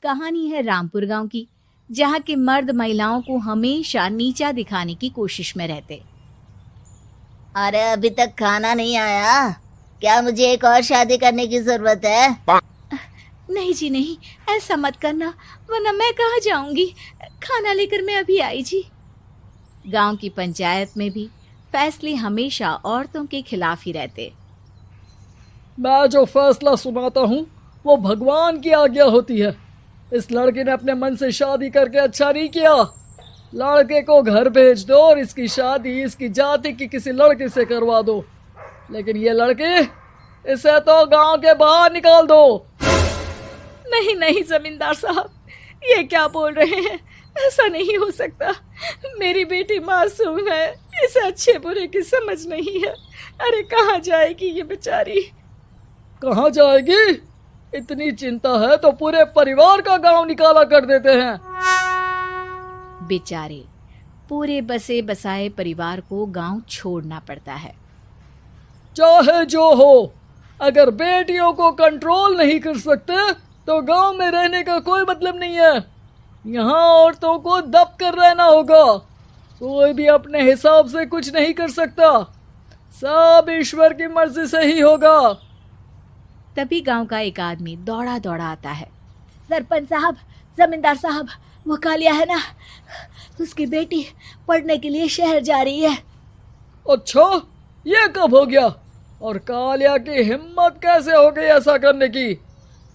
कहानी है रामपुर गांव की, जहां के मर्द महिलाओं को हमेशा नीचा दिखाने की कोशिश में रहते। अरे अभी तक खाना नहीं आया, क्या मुझे एक और शादी करने की जरूरत है? नहीं जी नहीं, ऐसा मत करना, वरना मैं कहाँ जाऊंगी। खाना लेकर मैं अभी आई जी। गांव की पंचायत में भी फैसले हमेशा औरतों के खिलाफ ही रहते। मैं जो फैसला सुनाता हूँ वो भगवान की आज्ञा होती है। इस लड़के ने अपने मन से शादी करके अच्छा नहीं किया। लड़के को घर भेज दो और इसकी शादी इसकी जाति की किसी लड़के से करवा दो, लेकिन ये लड़की, इसे तो गांव के बाहर निकाल दो। नहीं नहीं जमींदार साहब, ये क्या बोल रहे हैं? ऐसा नहीं हो सकता। मेरी बेटी मासूम है, इसे अच्छे बुरे की समझ नहीं है। अरे कहाँ जाएगी ये बेचारी? कहाँ जाएगी? इतनी चिंता है तो पूरे परिवार का गांव निकाला कर देते हैं। बेचारे पूरे बसे बसाए परिवार को गांव छोड़ना पड़ता है। चाहे जो हो, अगर बेटियों को कंट्रोल नहीं कर सकते तो गांव में रहने का कोई मतलब नहीं है। यहाँ औरतों को दब कर रहना होगा। कोई भी अपने हिसाब से कुछ नहीं कर सकता, सब ईश्वर की मर्जी से ही होगा। तभी गांव का एक आदमी दौड़ा दौड़ा आता है। सरपंच साहब, जमींदार साहब, वो कालिया है ना, उसकी बेटी पढ़ने के लिए शहर जा रही है। अच्छा, ये कब हो गया? और कालिया की हिम्मत कैसे हो गई ऐसा करने की?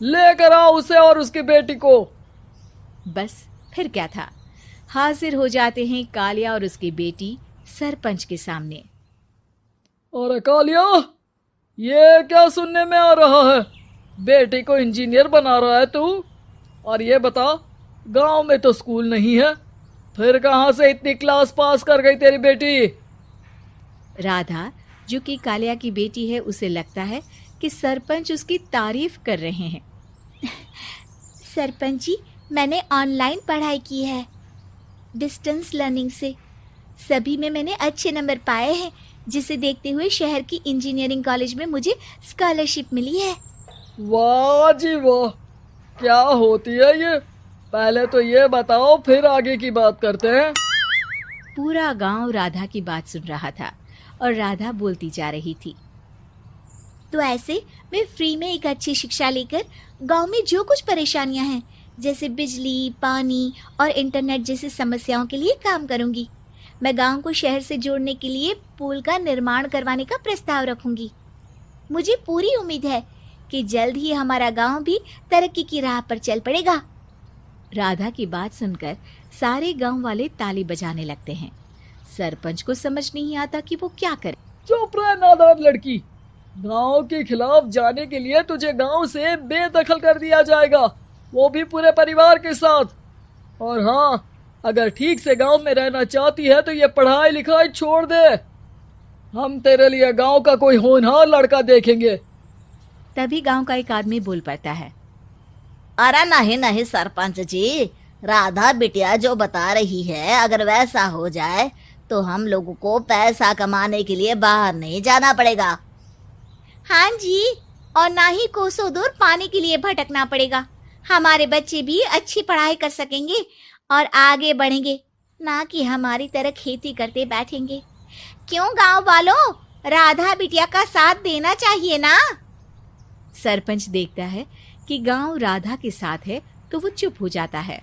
लेकर आओ उसे और उसकी बेटी को। बस फिर क्या था, हाजिर हो जाते हैं कालिया और उसकी बेटी सरपंच के सामने। और कालिया, ये क्या सुनने में आ रहा है? बेटी को इंजीनियर बना रहा है तू? और ये बता, गांव में तो स्कूल नहीं है, फिर कहां से इतनी क्लास पास कर गई तेरी बेटी? राधा, जो कि कालिया की बेटी है, उसे लगता है कि सरपंच उसकी तारीफ कर रहे हैं। सरपंच जी, मैंने ऑनलाइन पढ़ाई की है, डिस्टेंस लर्निंग से। सभी में मैंने अच्छे नंबर पाए हैं, जिसे देखते हुए शहर की इंजीनियरिंग कॉलेज में मुझे स्कॉलरशिप मिली है। वाह जी वाह, क्या होती है ये? पहले तो ये बताओ, फिर आगे की बात करते हैं। पूरा गांव राधा की बात सुन रहा था और राधा बोलती जा रही थी। तो ऐसे मैं फ्री में एक अच्छी शिक्षा लेकर गांव में जो कुछ परेशानियां हैं, जैसे बिजली, पानी और इंटरनेट जैसी समस्याओं के लिए काम करूंगी। मैं गांव को शहर से जोड़ने के लिए पुल का निर्माण करवाने का प्रस्ताव रखूंगी। मुझे पूरी उम्मीद है कि जल्द ही हमारा गांव भी तरक्की की राह पर चल पड़ेगा। राधा की बात सुनकर सारे गांव वाले ताली बजाने लगते हैं। सरपंच को समझ नहीं आता कि वो क्या करे। चुप रह नादान लड़की, गांव के खिलाफ जाने के लिए तुझे गांव से बेदखल कर दिया जाएगा, वो भी पूरे परिवार के साथ। और हाँ, अगर ठीक से गांव में रहना चाहती है तो ये पढ़ाई लिखाई छोड़ दे। हम तेरे लिए गांव का कोई होनहार लड़का देखेंगे। तभी गांव का एक आदमी बोल पड़ता है। अरे नहीं नहीं सरपंच जी, राधा बिटिया जो बता रही है, अगर वैसा हो जाए तो हम लोगों को पैसा कमाने के लिए बाहर नहीं जाना पड़ेगा। हाँ जी, और ना ही कोसों दूर पानी के लिए भटकना पड़ेगा। हमारे बच्चे भी अच्छी पढ़ाई कर सकेंगे और आगे बढ़ेंगे, ना कि हमारी तरह खेती करते बैठेंगे। क्यों गांव वालों, राधा बिटिया का साथ देना चाहिए ना। सरपंच देखता है कि गांव राधा के साथ है तो वो चुप हो जाता है।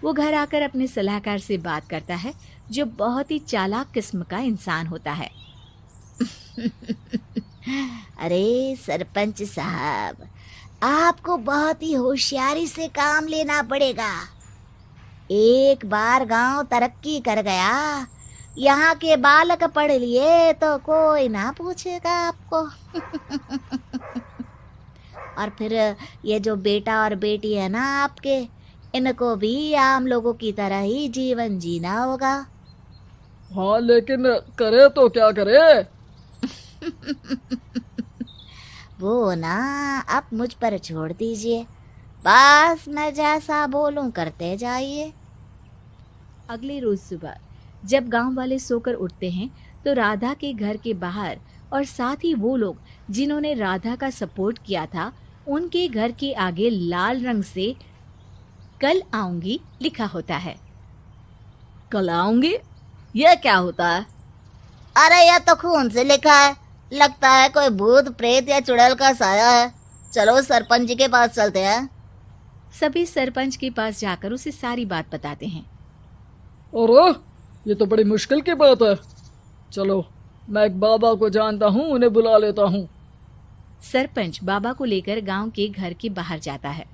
वो घर आकर अपने सलाहकार से बात करता है, जो बहुत ही चालाक किस्म का इंसान होता है। अरे सरपंच साहब, आपको बहुत ही होशियारी से काम लेना पड़ेगा। एक बार गांव तरक्की कर गया, यहाँ के बालक पढ़ लिए तो कोई ना पूछेगा आपको। और फिर ये जो बेटा और बेटी है ना आपके, इनको भी आम लोगों की तरह ही जीवन जीना होगा। हाँ, लेकिन करे तो क्या करे? वो ना आप मुझ पर छोड़ दीजिए, बस मैं जैसा बोलूं करते जाइए। अगले रोज सुबह जब गांव वाले सोकर उठते हैं तो राधा के घर के बाहर और साथ ही वो लोग जिन्होंने राधा का सपोर्ट किया था, उनके घर के आगे लाल रंग से कल आऊंगी लिखा होता है। कल आऊंगी, यह क्या होता है? अरे यह तो खून से लिखा है, लगता है कोई भूत प्रेत या चुड़ैल का साया है। चलो सरपंच जी के पास चलते हैं। सभी सरपंच के पास जाकर उसे सारी बात बताते हैं। अरे ये तो बड़ी मुश्किल की बात है। चलो मैं एक बाबा को जानता हूँ, उन्हें बुला लेता हूँ। सरपंच बाबा को लेकर गांव के घर के बाहर जाता है।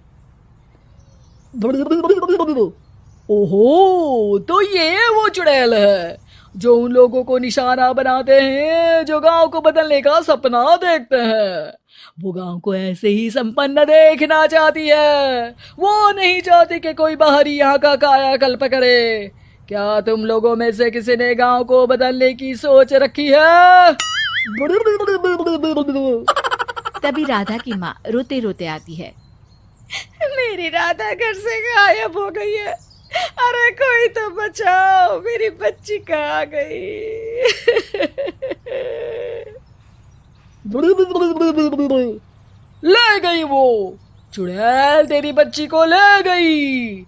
ओहो, तो ये वो चुड़ैल है जो उन लोगों को निशाना बनाते हैं जो गांव को बदलने का सपना देखते हैं। वो गांव को ऐसे ही संपन्न देखना चाहती है। वो नहीं चाहती कि कोई बाहरी यहाँ का कायाकल्प करे। क्या तुम लोगों में से किसी ने गांव को बदलने की सोच रखी है? तभी राधा की माँ रोते रोते आती है। मेरी राधा घर से गायब हो गई है। अरे कोई तो बचाओ, मेरी बच्ची कहाँ गई? ले गई वो चुड़ैल, तेरी बच्ची को ले गई।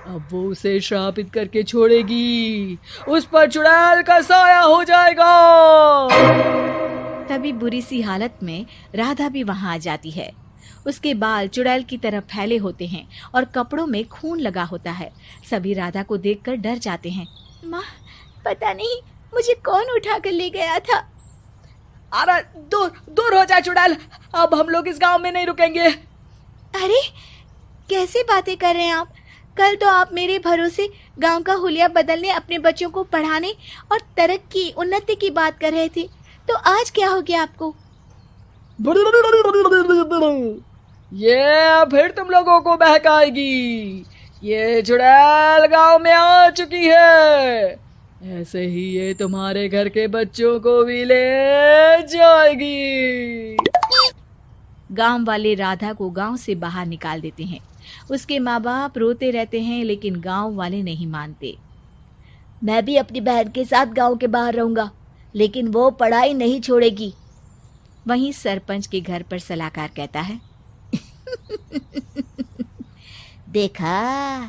अब वो उसे श्रापित करके छोड़ेगी, उस पर चुड़ैल का साया हो जाएगा। तभी बुरी सी हालत में राधा भी वहां आ जाती है। उसके बाल चुड़ैल की तरह फैले होते हैं और कपड़ों में खून लगा होता है। सभी राधा को देखकर डर जाते हैं। माँ, पता नहीं मुझे कौन उठा कर ले गया था। अरे दूर दूर हो जा चुड़ैल, अब हम लोग इस गांव में नहीं रुकेंगे। अरे कैसे बातें कर रहे हैं आप? कल तो आप मेरे भरोसे गांव का हुलिया बदलने, अपने बच्चों को पढ़ाने और तरक्की उन्नति की बात कर रहे थे, तो आज क्या हो गया आपको? ये फिर तुम लोगों को बहकाएगी। ये चुड़ैल गांव में आ चुकी है, ऐसे ही ये तुम्हारे घर के बच्चों को भी ले जाएगी। गांव वाले राधा को गांव से बाहर निकाल देते हैं। उसके माँ बाप रोते रहते हैं, लेकिन गांव वाले नहीं मानते। मैं भी अपनी बहन के साथ गांव के बाहर रहूंगा, लेकिन वो पढ़ाई नहीं छोड़ेगी। वहीं सरपंच के घर पर सलाहकार कहता है। देखा,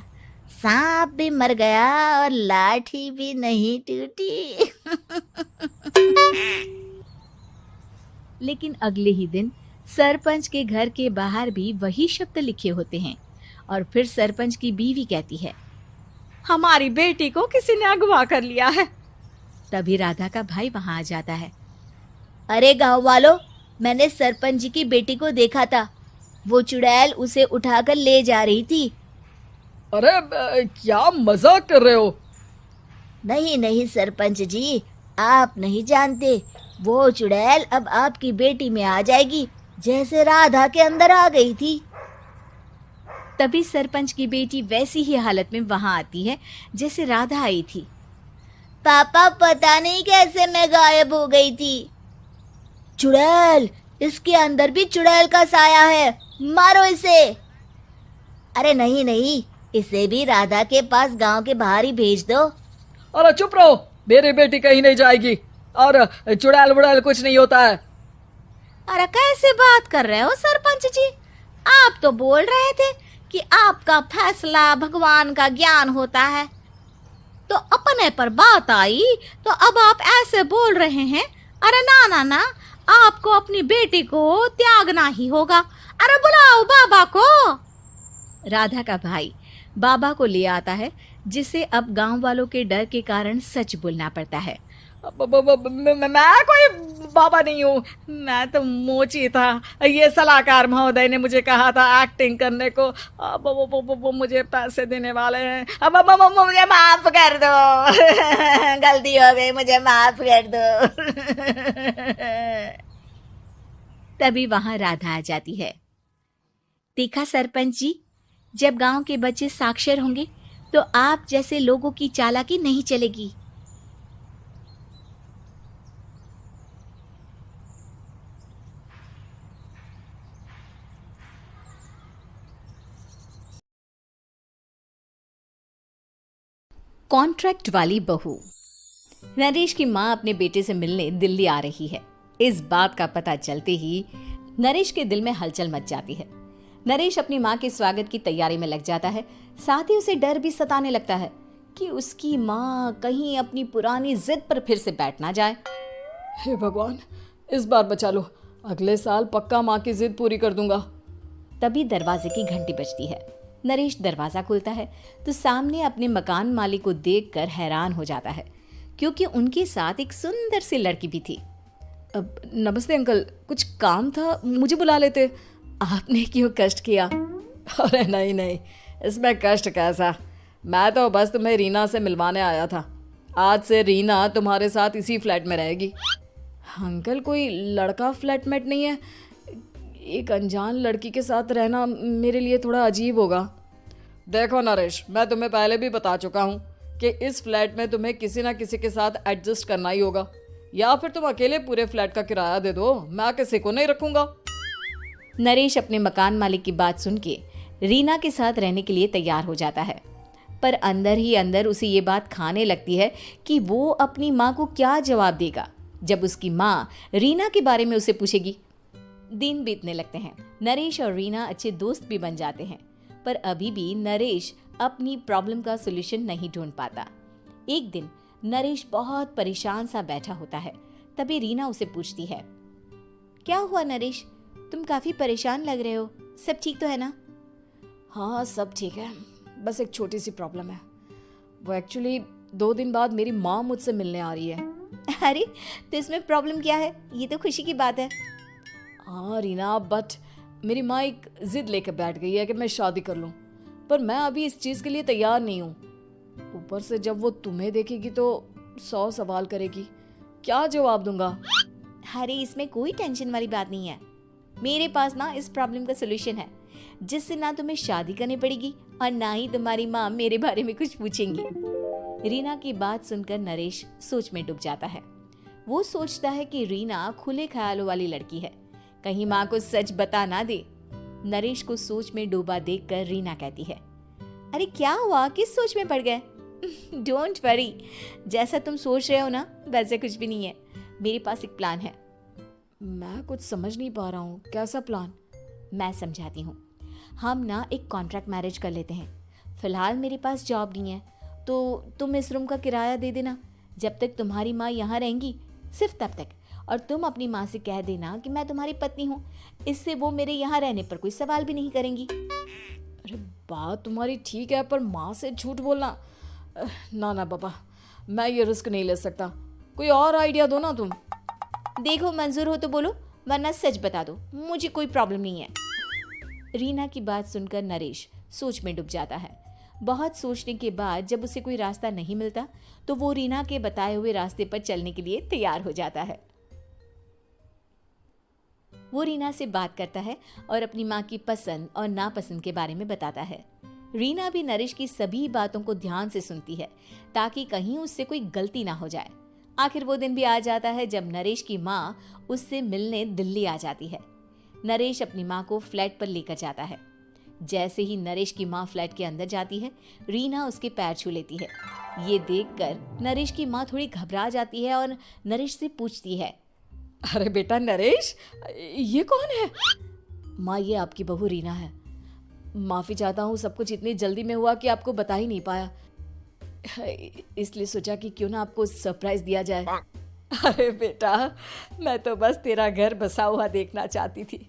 सांप भी मर गया और लाठी भी नहीं टूटी। लेकिन अगले ही दिन सरपंच के घर के बाहर भी वही शब्द लिखे होते हैं। और फिर सरपंच की बीवी कहती है, हमारी बेटी को किसी ने अगवा कर लिया है। तभी राधा का भाई वहां आ जाता है। अरे गांव वालों, मैंने सरपंच जी की बेटी को देखा था। वो चुड़ैल उसे उठाकर ले जा रही थी। अरे क्या मजाक कर रहे हो? नहीं नहीं सरपंच जी, आप नहीं जानते। वो चुड़ैल अब आपकी बेटी में आ जाएगी, जैसे राधा के अंदर आ गई थी। तभी सरपंच की बेटी वैसी ही हालत में वहां आती है जैसे राधा आई थी। पापा, पता नहीं कैसे मैं गायब हो गई थी। चुड़ैल, इसके अंदर भी चुड़ैल का साया है, मारो इसे। अरे नहीं नहीं, इसे भी राधा के पास गांव के बाहर ही भेज दो। अरे चुप रहो, मेरी बेटी कहीं नहीं जाएगी और चुड़ैल वुड़ैल कुछ नहीं होता है। अरे कैसे बात कर रहे हो सरपंच जी? आप तो बोल रहे थे कि आपका फैसला भगवान का ज्ञान होता है, तो अपने पर बात आई तो अब आप ऐसे बोल रहे हैं। अरे ना ना ना, आपको अपनी बेटी को त्यागना ही होगा। अरे बुलाओ बाबा को। राधा का भाई बाबा को ले आता है, जिसे अब गांव वालों के डर के कारण सच बोलना पड़ता है। मैं कोई बाबा नहीं हूँ, मैं तो मोची था। ये सलाहकार महोदय ने मुझे कहा था एक्टिंग करने को। अब वो मुझे पैसे देने वाले हैं। अब मुझे माफ कर दो। गलती हो गई, मुझे माफ कर दो। तभी वहां राधा आ जाती है। देखा सरपंच जी, जब गांव के बच्चे साक्षर होंगे तो आप जैसे लोगों की चालाकी नहीं चलेगी। कॉन्ट्रैक्ट वाली बहू। नरेश की माँ अपने बेटे से मिलने दिल्ली आ रही है। इस बात का पता चलते ही नरेश के दिल में हलचल मच जाती है। नरेश अपनी माँ के स्वागत की तैयारी में लग जाता है। साथ ही उसे डर भी सताने लगता है कि उसकी माँ कहीं अपनी पुरानी जिद पर फिर से बैठ ना जाए। हे भगवान, इस बार बचा लो, अगले साल पक्का माँ की जिद पूरी कर दूंगा। तभी दरवाजे की घंटी बजती है। नरेश दरवाजा खोलता है तो सामने अपने मकान मालिक को देखकर हैरान हो जाता है, क्योंकि उनके साथ एक सुंदर सी लड़की भी थी। अब नमस्ते अंकल, कुछ काम था, मुझे बुला लेते। आपने क्यों कष्ट किया? अरे नहीं नहीं, इसमें कष्ट कैसा, मैं तो बस तुम्हें रीना से मिलवाने आया था। आज से रीना तुम्हारे साथ इसी फ्लैट में रहेगी। अंकल, कोई लड़का फ्लैटमेट नहीं है? एक अनजान लड़की के साथ रहना मेरे लिए थोड़ा अजीब होगा। देखो नरेश, मैं तुम्हें पहले भी बता चुका हूँ कि इस फ्लैट में तुम्हें किसी ना किसी के साथ एडजस्ट करना ही होगा, या फिर तुम अकेले पूरे फ्लैट का किराया दे दो, मैं किसी को नहीं रखूंगा। नरेश अपने मकान मालिक की बात सुन के रीना के साथ रहने के लिए तैयार हो जाता है, पर अंदर ही अंदर उसे ये बात खाने लगती है कि वो अपनी माँ को क्या जवाब देगा जब उसकी माँ रीना के बारे में उसे पूछेगी। दिन बीतने लगते हैं। नरेश और रीना अच्छे दोस्त भी बन जाते हैं, पर अभी भी नरेश अपनी प्रॉब्लम का सॉल्यूशन नहीं ढूंढ पाता। एक दिन नरेश बहुत परेशान सा बैठा होता है। तभी रीना उसे पूछती है, क्या हुआ नरेश, तुम काफी परेशान लग रहे हो, सब ठीक तो है ना? हाँ सब ठीक है, बस एक छोटी सी प्रॉब्लम है। वो एक्चुअली 2 दिन बाद मेरी माँ मुझसे मिलने आ रही है। अरे तो इसमें प्रॉब्लम क्या है, ये तो खुशी की बात है। हाँ रीना, बट मेरी माँ एक जिद लेकर बैठ गई है कि मैं शादी कर लूँ, पर मैं अभी इस चीज़ के लिए तैयार नहीं हूँ। ऊपर से जब वो तुम्हें देखेगी तो 100 सवाल करेगी, क्या जवाब दूंगा? अरे इसमें कोई टेंशन वाली बात नहीं है, मेरे पास ना इस प्रॉब्लम का सलूशन है, जिससे ना तुम्हें शादी करनी पड़ेगी और ना ही तुम्हारी माँ मेरे बारे में कुछ पूछेंगी। रीना की बात सुनकर नरेश सोच में डूब जाता है। वो सोचता है कि रीना खुले ख्यालों वाली लड़की है, कहीं माँ को सच बता ना दे। नरेश को सोच में डूबा देखकर रीना कहती है, अरे क्या हुआ, किस सोच में पड़ गए? डोंट वरी, जैसा तुम सोच रहे हो ना वैसे कुछ भी नहीं है, मेरे पास एक प्लान है। मैं कुछ समझ नहीं पा रहा हूँ, कैसा प्लान? मैं समझाती हूँ। हम ना एक कॉन्ट्रैक्ट मैरिज कर लेते हैं। फिलहाल मेरे पास जॉब नहीं है, तो तुम इस रूम का किराया दे देना जब तक तुम्हारी माँ यहाँ रहेंगी, सिर्फ तब तक। और तुम अपनी माँ से कह देना कि मैं तुम्हारी पत्नी हूँ, इससे वो मेरे यहाँ रहने पर कोई सवाल भी नहीं करेंगी। अरे बात तुम्हारी ठीक है, पर माँ से झूठ बोलना, ना ना बाबा, मैं ये रिस्क नहीं ले सकता। कोई और आइडिया दो ना तुम। देखो मंजूर हो तो बोलो, वरना सच बता दो, मुझे कोई प्रॉब्लम नहीं है। रीना की बात सुनकर नरेश सोच में डूब जाता है। बहुत सोचने के बाद जब उसे कोई रास्ता नहीं मिलता तो वो रीना के बताए हुए रास्ते पर चलने के लिए तैयार हो जाता है। वो रीना से बात करता है और अपनी माँ की पसंद और नापसंद के बारे में बताता है। रीना भी नरेश की सभी बातों को ध्यान से सुनती है ताकि कहीं उससे कोई गलती ना हो जाए। आखिर वो दिन भी आ जाता है जब नरेश की माँ उससे मिलने दिल्ली आ जाती है। नरेश अपनी माँ को फ्लैट पर लेकर जाता है। जैसे ही नरेश की माँ फ्लैट के अंदर जाती है, रीना उसके पैर छू लेती है। ये देखकर नरेश की माँ थोड़ी घबरा जाती है और नरेश से पूछती है, अरे बेटा नरेश, ये कौन है? माँ ये आपकी बहू रीना है। माफ़ी चाहता हूँ, सब कुछ इतनी जल्दी में हुआ कि आपको बता ही नहीं पाया, इसलिए सोचा कि क्यों ना आपको सरप्राइज दिया जाए। अरे बेटा, मैं तो बस तेरा घर बसा हुआ देखना चाहती थी।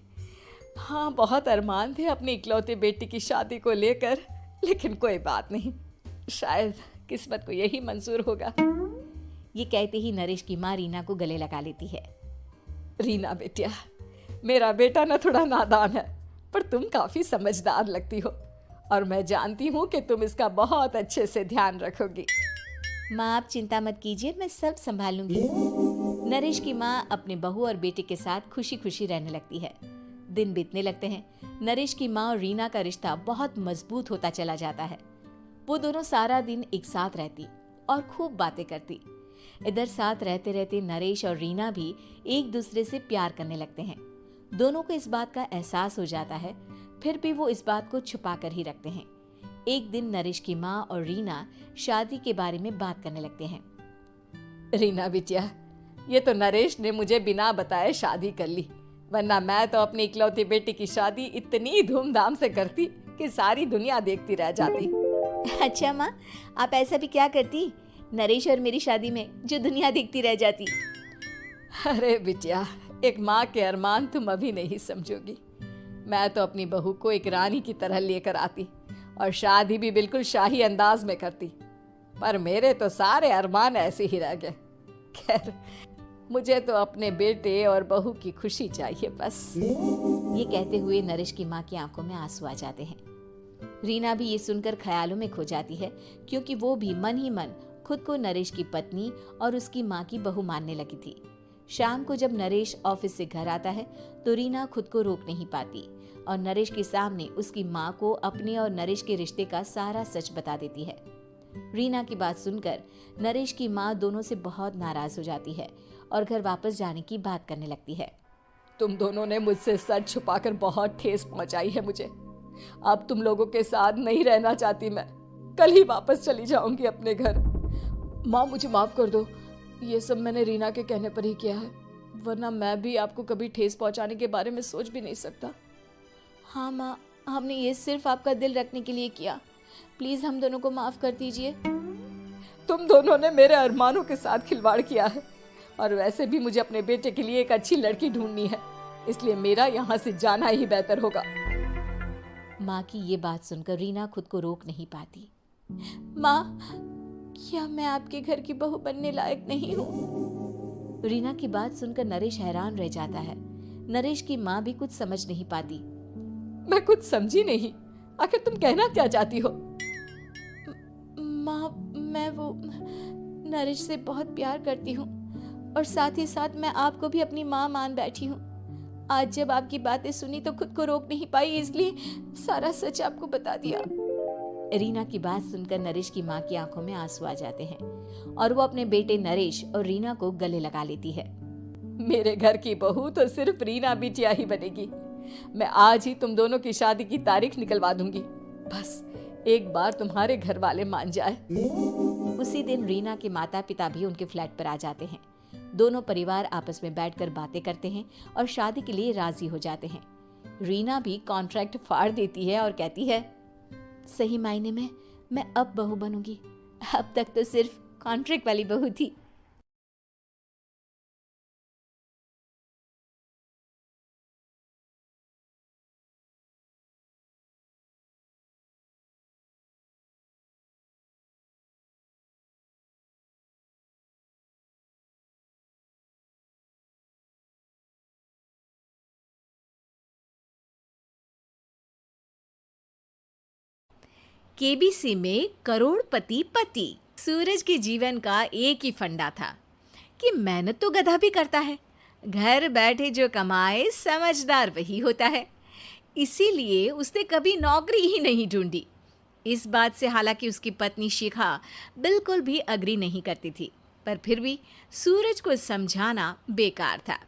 हाँ, बहुत अरमान थे अपनी इकलौते बेटी की शादी को लेकर, लेकिन कोई बात नहीं, शायद किस्मत को यही मंजूर होगा। ये कहते ही नरेश की माँ रीना को गले लगा लेती है। रीना बेटिया, मेरा बेटा ना थोड़ा नादान है, पर तुम काफी समझदार लगती हो और मैं जानती हूँ कि तुम इसका बहुत अच्छे से ध्यान रखोगी। माँ आप चिंता मत कीजिए, मैं सब संभाल लूंगी। नरेश की माँ अपने बहू और बेटे के साथ खुशी खुशी रहने लगती है। दिन बीतने लगते हैं। नरेश की माँ और रीना का रिश्ता बहुत मजबूत होता चला जाता है। वो दोनों सारा दिन एक साथ रहती और खूब बातें करती। इधर साथ रहते रहते नरेश और रीना भी एक दूसरे से प्यार करने लगते हैं। दोनों को इस बात का एहसास हो जाता है, फिर भी वो इस बात को छुपा कर ही रखते हैं। एक दिन नरेश की माँ और रीना शादी के बारे में बात करने लगते हैं। रीना बिटिया, ये तो नरेश ने मुझे बिना बताए शादी कर ली, वरना मैं तो अपनी इकलौती बेटी की शादी इतनी धूमधाम से करती कि सारी दुनिया देखती रह जाती। अच्छा माँ, आप ऐसा भी क्या करती नरेश और मेरी शादी में जो दुनिया देखती रह जाती? अरे बिटिया, एक माँ के अरमान तुम अभी नहीं समझोगी। मैं तो अपनी बहू को एक रानी की तरह लेकर आती और शादी भी बिल्कुल शाही अंदाज में करती, पर मेरे तो सारे अरमान ऐसे ही रह गए। खैर, मुझे तो अपने बेटे और बहू की खुशी चाहिए बस। ये कहते हुए नरेश की माँ की आंखों में आंसू आ जाते हैं। रीना भी ये सुनकर ख्यालों में खो जाती है, क्योंकि वो भी मन ही मन खुद को नरेश की पत्नी और उसकी माँ की बहू मानने लगी थी। शाम को जब नरेश ऑफिस से घर आता है तो रीना खुद को रोक नहीं पाती और नरेश के सामने उसकी माँ को अपने और नरेश के रिश्ते का सारा सच बता देती है। रीना की बात सुनकर नरेश की माँ दोनों से बहुत नाराज हो जाती है और घर वापस जाने की बात करने लगती है। तुम दोनों ने मुझसे सच छुपाकर बहुत ठेस पहुंचाई है मुझे। अब तुम लोगों के साथ नहीं रहना चाहती मैं। कल ही वापस चली जाऊंगी अपने घर। माँ, मुझे माफ कर दो। ये सब मैंने रीना के कहने पर ही किया है, वरना मैं भी आपको कभी ठेस पहुंचाने के बारे में सोच भी नहीं सकता। हाँ माँ, हमने ये सिर्फ आपका दिल रखने के लिए किया। प्लीज हम दोनों को माफ कर दीजिए। तुम दोनों ने मेरे अरमानों के साथ खिलवाड़ किया है, और वैसे भी मुझे अपने बेटे के लिए एक अच्छी लड़की ढूंढनी है, इसलिए मेरा यहाँ से जाना ही बेहतर होगा। माँ की ये बात सुनकर रीना खुद को रोक नहीं पाती। माँ, क्या मैं आपके घर की बहू बनने लायक नहीं हूँ? रीना की बात सुनकर नरेश हैरान रह जाता है। नरेश की माँ भी कुछ समझ नहीं पाती। मैं कुछ समझी नहीं, आखिर तुम कहना क्या चाहती हो? माँ, मैं वो नरेश से बहुत प्यार करती हूँ और साथ ही साथ मैं आपको भी अपनी माँ मान बैठी हूँ। आज जब आपकी बातें सुनी तो खुद को रोक नहीं पाई, इसलिए सारा सच आपको बता दिया। रीना की बात सुनकर नरेश की माँ की आंखों में आंसू आ जाते हैं और वो अपने बेटे नरेश और रीना को गले लगा लेती है। मेरे घर की बहू तो सिर्फ रीना बिटिया ही बनेगी। मैं आज ही तुम दोनों की शादी की तारीख निकलवा दूंगी, बस एक बार तुम्हारे घर वाले मान जाए। उसी दिन रीना के माता पिता भी उनके फ्लैट पर आ जाते हैं। दोनों परिवार आपस में बैठकर बातें करते हैं और शादी के लिए राजी हो जाते हैं। रीना भी कॉन्ट्रैक्ट फाड़ देती है और कहती है, सही मायने में मैं अब बहू बनूंगी। अब तक तो सिर्फ कॉन्ट्रैक्ट वाली बहू थी। केबीसी में करोड़पति पति। सूरज के जीवन का एक ही फंडा था कि मेहनत तो गधा भी करता है, घर बैठे जो कमाए समझदार वही होता है। इसीलिए उसने कभी नौकरी ही नहीं ढूंढी। इस बात से हालांकि उसकी पत्नी शिखा बिल्कुल भी अग्री नहीं करती थी, पर फिर भी सूरज को समझाना बेकार था।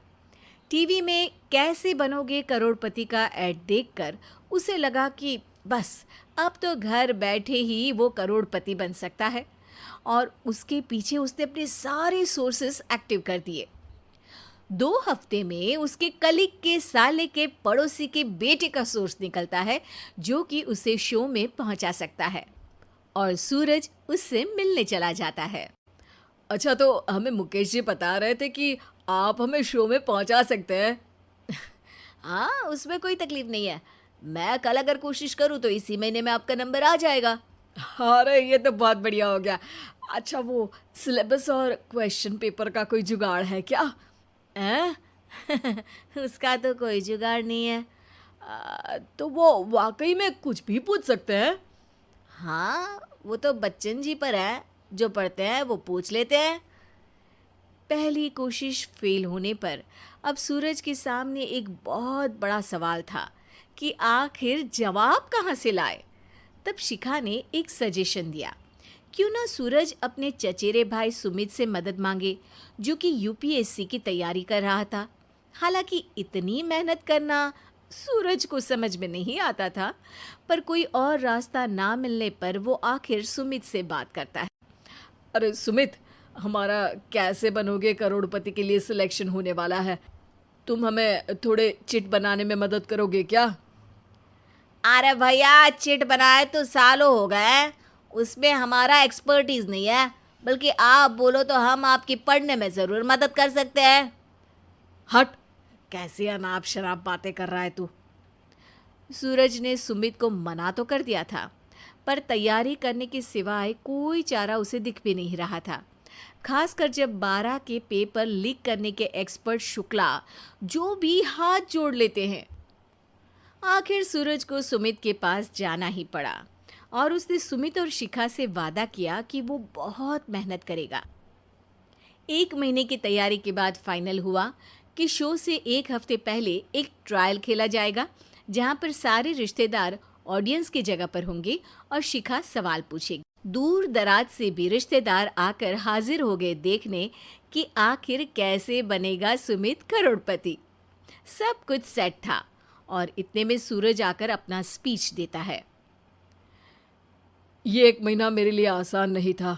टीवी में कैसे बनोगे करोड़पति का ऐड देखकर उसे लगा कि बस अब तो घर बैठे ही वो करोड़पति बन सकता है, और उसके पीछे उसने अपने सारे सोर्सेस एक्टिव कर दिए। 2 हफ्ते में उसके कलीग के साले के पड़ोसी के बेटे का सोर्स निकलता है जो कि उसे शो में पहुंचा सकता है, और सूरज उससे मिलने चला जाता है। अच्छा, तो हमें मुकेश जी बता रहे थे कि आप हमें शो में पहुंचा सकते हैं। हाँ, उसमें कोई तकलीफ नहीं है। मैं कल अगर कोशिश करूँ तो इसी महीने में आपका नंबर आ जाएगा। अरे ये तो बहुत बढ़िया हो गया। अच्छा, वो सिलेबस और क्वेश्चन पेपर का कोई जुगाड़ है क्या? उसका तो कोई जुगाड़ नहीं है। तो वो वाकई में कुछ भी पूछ सकते हैं? हाँ, वो तो बच्चन जी पर है, जो पढ़ते हैं वो पूछ लेते हैं। पहली कोशिश फेल होने पर अब सूरज के सामने एक बहुत बड़ा सवाल था कि आखिर जवाब कहाँ से लाए। तब शिखा ने एक सजेशन दिया, क्यों ना सूरज अपने चचेरे भाई सुमित से मदद मांगे, जो कि यूपीएससी की तैयारी कर रहा था। हालांकि इतनी मेहनत करना सूरज को समझ में नहीं आता था, पर कोई और रास्ता ना मिलने पर वो आखिर सुमित से बात करता है। अरे सुमित, हमारा कैसे बनोगे करोड़पति के लिए सिलेक्शन होने वाला है। तुम हमें थोड़े चिट बनाने में मदद करोगे क्या? अरे भैया, चिट बनाए तो सालों हो गए, उसमें हमारा एक्सपर्टीज नहीं है, बल्कि आप बोलो तो हम आपकी पढ़ने में ज़रूर मदद कर सकते हैं। हट, कैसी अनाप शराब बातें कर रहा है तू। सूरज ने सुमित को मना तो कर दिया था, पर तैयारी करने के सिवाय कोई चारा उसे दिख भी नहीं रहा था। खासकर जब 12 के पेपर लीक करने के एक्सपर्ट शुक्ला जो भी हाथ जोड़ लेते हैं। आखिर सूरज को सुमित के पास जाना ही पड़ा और उसने सुमित और शिखा से वादा किया कि वो बहुत मेहनत करेगा। 1 महीने की तैयारी के बाद फाइनल हुआ कि शो से 1 हफ्ते पहले एक ट्रायल खेला जाएगा, जहां पर सारे रिश्तेदार ऑडियंस की जगह पर होंगे और शिखा सवाल पूछेगी। दूर दराज से भी रिश्तेदार आकर हाजिर हो गए देखने कि आखिर कैसे बनेगा सुमित करोड़पति। सब कुछ सेट था और इतने में सूरज आकर अपना स्पीच देता है। ये 1 महीना मेरे लिए आसान नहीं था,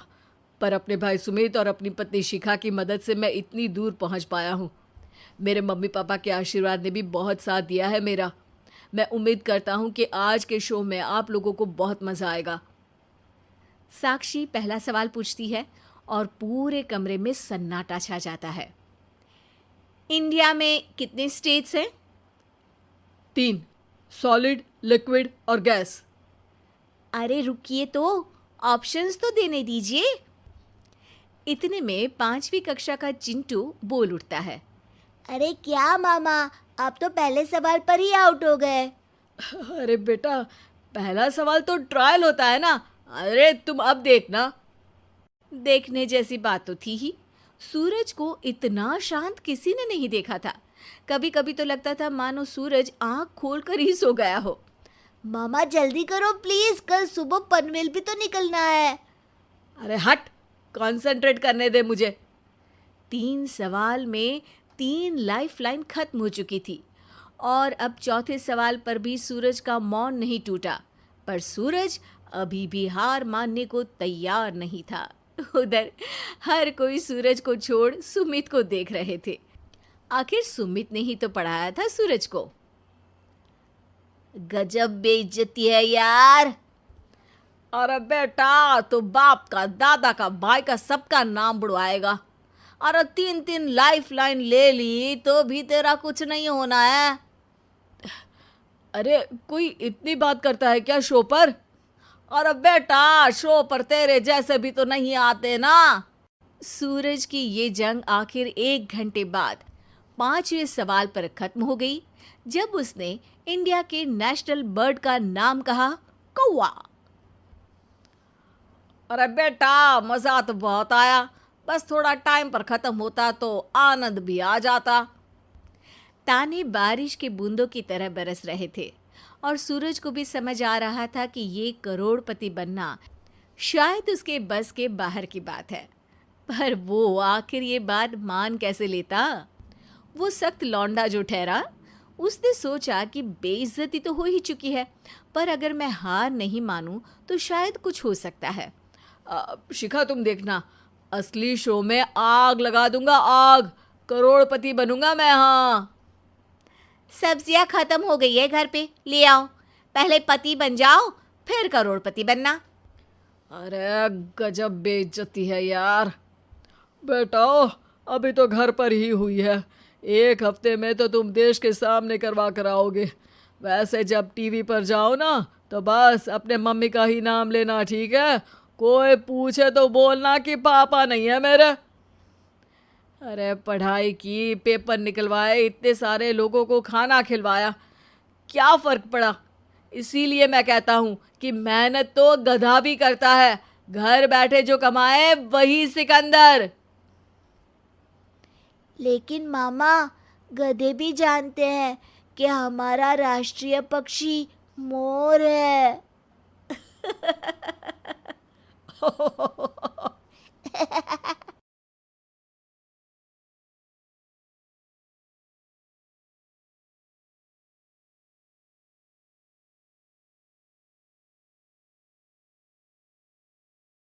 पर अपने भाई सुमित और अपनी पत्नी शिखा की मदद से मैं इतनी दूर पहुंच पाया हूँ। मेरे मम्मी पापा के आशीर्वाद ने भी बहुत साथ दिया है मेरा। मैं उम्मीद करता हूँ कि आज के शो में आप लोगों को बहुत मज़ा आएगा। साक्षी पहला सवाल पूछती है और पूरे कमरे में सन्नाटा छा जाता है। इंडिया में कितने स्टेट्स हैं? 3, सॉलिड, लिक्विड और गैस। अरे रुकिए, तो ऑप्शंस तो देने दीजिए। इतने में 5वीं कक्षा का चिंटू बोल उठता है। अरे क्या मामा, आप तो पहले सवाल पर ही आउट हो गए। अरे बेटा, पहला सवाल तो ट्रायल होता है ना। अरे तुम अब देखना। देखने जैसी बात तो थी ही। सूरज को इतना शांत किसी ने नहीं देखा था। कभी कभी तो लगता था मानो सूरज आंख खोलकर ही सो गया हो। मामा जल्दी करो प्लीज, कल सुबह पनवेल भी तो निकलना है। अरे हट, कंसंट्रेट करने दे मुझे। 3 सवाल में 3 लाइफलाइन खत्म हो चुकी थी और अब चौथे सवाल पर भी सूरज का मौन नहीं टूटा। पर सूरज अभी भी हार मानने को तैयार नहीं था। उधर हर कोई सूरज को छोड़ सुमित को देख रहे थे। आखिर सुमित ने ही तो पढ़ाया था सूरज को। गजब बेइज्जती है यार। अरे बेटा, तो बाप का, दादा का, भाई का, सबका नाम बुड़वाएगा। अरे 3 लाइफलाइन ले ली तो भी तेरा कुछ नहीं होना है। अरे कोई इतनी बात करता है क्या शो पर? अरे बेटा, शो पर तेरे जैसे भी तो नहीं आते ना। सूरज की ये जंग आखिर 1 घंटे बाद 5वें सवाल पर खत्म हो गई, जब उसने इंडिया के नेशनल बर्ड का नाम कहा, कौवा। अरे बेटा, मजा तो बहुत आया, बस थोड़ा टाइम पर खत्म होता तो आनंद भी आ जाता। ताने बारिश के बूंदों की तरह बरस रहे थे और सूरज को भी समझ आ रहा था कि ये करोड़पति बनना शायद उसके बस के बाहर की बात है। पर वो आखिर ये बात मान कैसे लेता? वो सख्त लौंडा जो ठहरा, उसने सोचा कि बेइज्जती तो हो ही चुकी है, पर अगर मैं हार नहीं मानूं तो शायद कुछ हो सकता है। शिखा, तुम देखना, असली शो में आग लगा दूंगा, आग। करोड़पति बनूंगा मैं। हाँ, सब्जियां खत्म हो गई है घर पे, ले आओ। पहले पति बन जाओ, फिर करोड़पति बनना। अरे गजब बेइज्जती है यार। बेटा, अभी तो घर पर ही हुई है, 1 हफ्ते में तो तुम देश के सामने करवा कर आओगे। वैसे जब टीवी पर जाओ ना, तो बस अपने मम्मी का ही नाम लेना, ठीक है? कोई पूछे तो बोलना कि पापा नहीं है मेरे। अरे पढ़ाई की, पेपर निकलवाए, इतने सारे लोगों को खाना खिलवाया, क्या फ़र्क पड़ा? इसीलिए मैं कहता हूँ कि मेहनत तो गधा भी करता है, घर बैठे जो कमाए वही सिकंदर। लेकिन मामा, गधे भी जानते हैं कि हमारा राष्ट्रीय पक्षी मोर है।